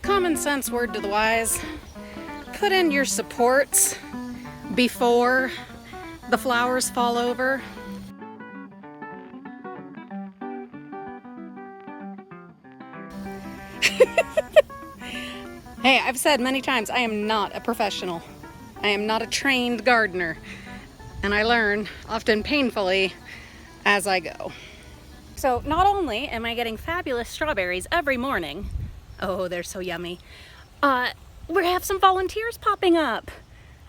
Common sense word to the wise. Put in your supports before the flowers fall over. Hey, I've said many times, I am not a professional. I am not a trained gardener. And I learn, often painfully, as I go. So not only am I getting fabulous strawberries every morning, oh, they're so yummy, we have some volunteers popping up.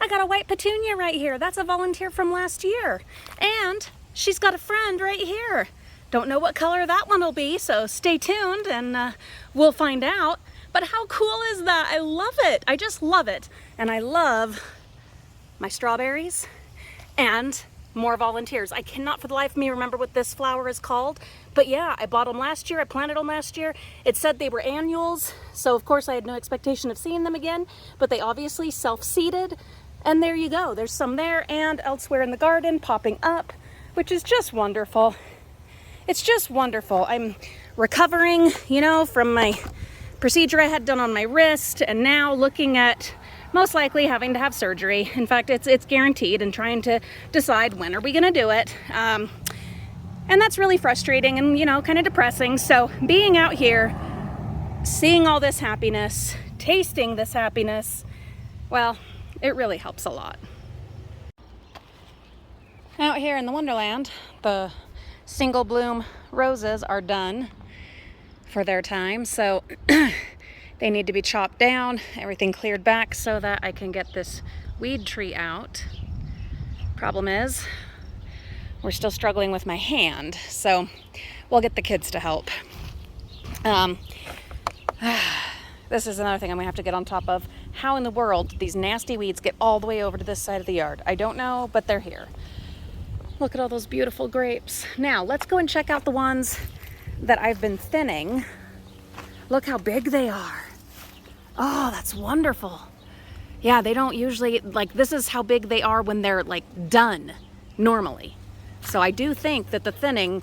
I got a white petunia right here. That's a volunteer from last year. And she's got a friend right here. Don't know what color that one will be, so stay tuned and we'll find out. But how cool is that? I love it. I just love it. And I love my strawberries and more volunteers. I cannot for the life of me remember what this flower is called, but yeah, I bought them last year. I planted them last year. It said they were annuals, so of course I had no expectation of seeing them again, but they obviously self-seeded, and there you go. There's some there and elsewhere in the garden popping up, which is just wonderful. It's just wonderful. I'm recovering, you know, from my procedure I had done on my wrist, and now looking at most likely having to have surgery. In fact, it's guaranteed, and trying to decide when are we gonna do it. And that's really frustrating and, you know, kind of depressing. So being out here, seeing all this happiness, tasting this happiness, well, it really helps a lot. Out here in the Wonderland, the single bloom roses are done for their time. So they need to be chopped down, everything cleared back so that I can get this weed tree out. Problem is, we're still struggling with my hand, so we'll get the kids to help. This is another thing I'm gonna have to get on top of. How in the world did these nasty weeds get all the way over to this side of the yard? I don't know, but they're here. Look at all those beautiful grapes. Now, let's go and check out the ones that I've been thinning. Look how big they are. Oh, that's wonderful. Yeah, they don't usually, like, this is how big they are when they're like done normally. So I do think that the thinning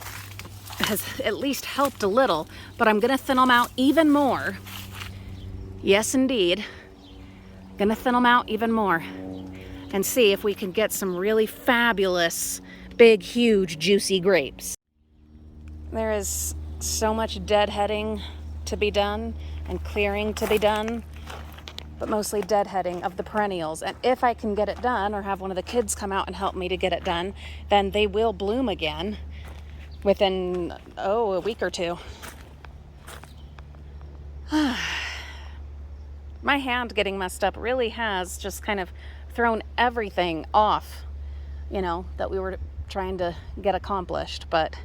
has at least helped a little, but I'm gonna thin them out even more. Yes, indeed. Gonna thin them out even more and see if we can get some really fabulous, big, huge, juicy grapes. There is so much deadheading to be done and clearing to be done, but mostly deadheading of the perennials. And if I can get it done, or have one of the kids come out and help me to get it done, then they will bloom again within, a week or two. My hand getting messed up really has just kind of thrown everything off, you know, that we were trying to get accomplished. But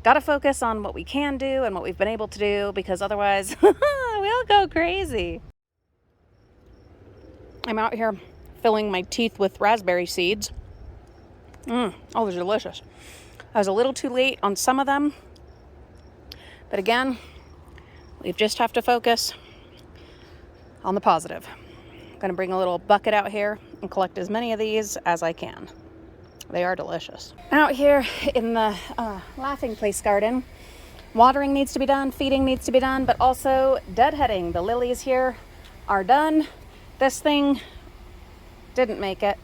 got to focus on what we can do and what we've been able to do, because otherwise we'll go crazy. I'm out here filling my teeth with raspberry seeds. Oh, they're delicious. I was a little too late on some of them, but again, we just have to focus on the positive. I'm gonna bring a little bucket out here and collect as many of these as I can. They are delicious. Out here in the Laughing Place garden, watering needs to be done, feeding needs to be done, but also deadheading. The lilies here are done. This thing didn't make it.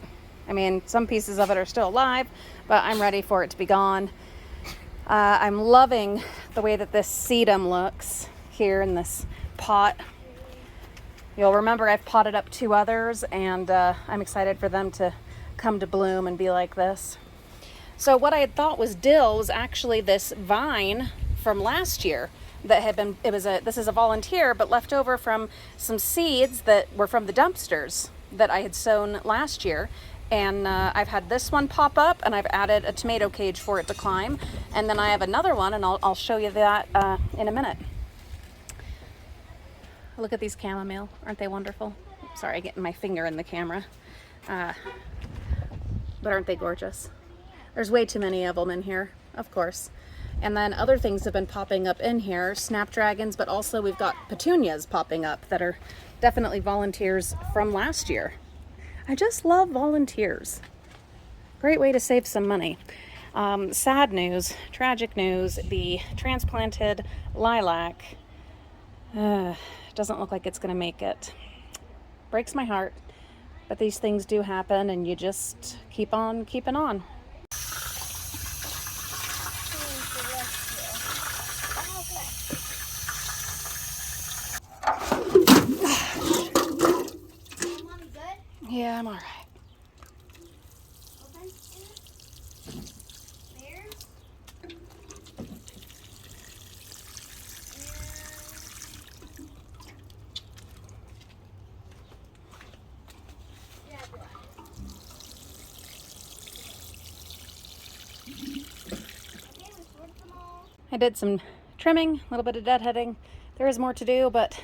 I mean, some pieces of it are still alive, but I'm ready for it to be gone. I'm loving the way that this sedum looks here in this pot. You'll remember I've potted up 2 others, and I'm excited for them to come to bloom and be like this. So what I had thought was dill was actually this vine from last year that had been, this is a volunteer, but left over from some seeds that were from the dumpsters that I had sown last year. And I've had this one pop up, and I've added a tomato cage for it to climb. And then I have another one, and I'll show you that in a minute. Look at these chamomile. Aren't they wonderful? Sorry, getting my finger in the camera. But aren't they gorgeous? There's way too many of them in here, of course. And then other things have been popping up in here, snapdragons, but also we've got petunias popping up that are definitely volunteers from last year. I just love volunteers. Great way to save some money. Sad news, tragic news, the transplanted lilac Doesn't look like it's gonna make it. Breaks my heart, but these things do happen, and you just keep on keeping on. Yeah, I'm all right. I did some trimming, a little bit of deadheading. There is more to do, but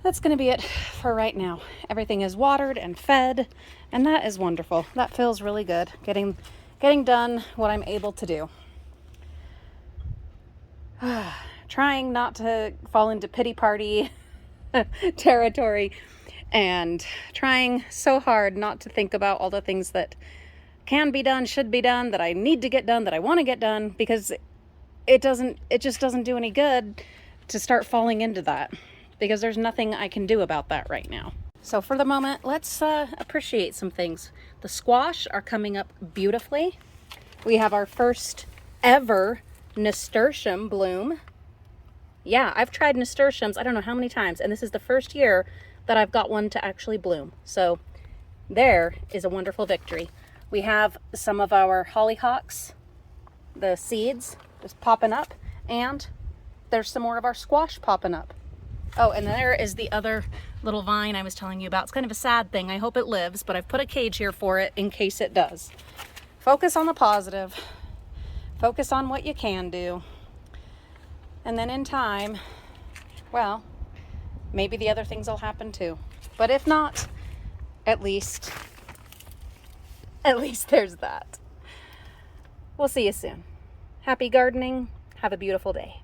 that's going to be it for right now. Everything is watered and fed, and that is wonderful. That feels really good, getting done what I'm able to do. Trying not to fall into pity party territory, and trying so hard not to think about all the things that can be done, should be done, that I need to get done, that I want to get done, because it just doesn't do any good to start falling into that, because there's nothing I can do about that right now. So for the moment, let's appreciate some things. The squash are coming up beautifully. We have our first ever nasturtium bloom. Yeah, I've tried nasturtiums I don't know how many times, and this is the first year that I've got one to actually bloom. So there is a wonderful victory. We have some of our hollyhocks, the seeds just popping up, and there's some more of our squash popping up. Oh, and there is the other little vine I was telling you about. It's kind of a sad thing. I hope it lives, but I've put a cage here for it in case it does. Focus on the positive. Focus on what you can do. And then in time, well, maybe the other things will happen too. But if not, at least there's that. We'll see you soon. Happy gardening. Have a beautiful day.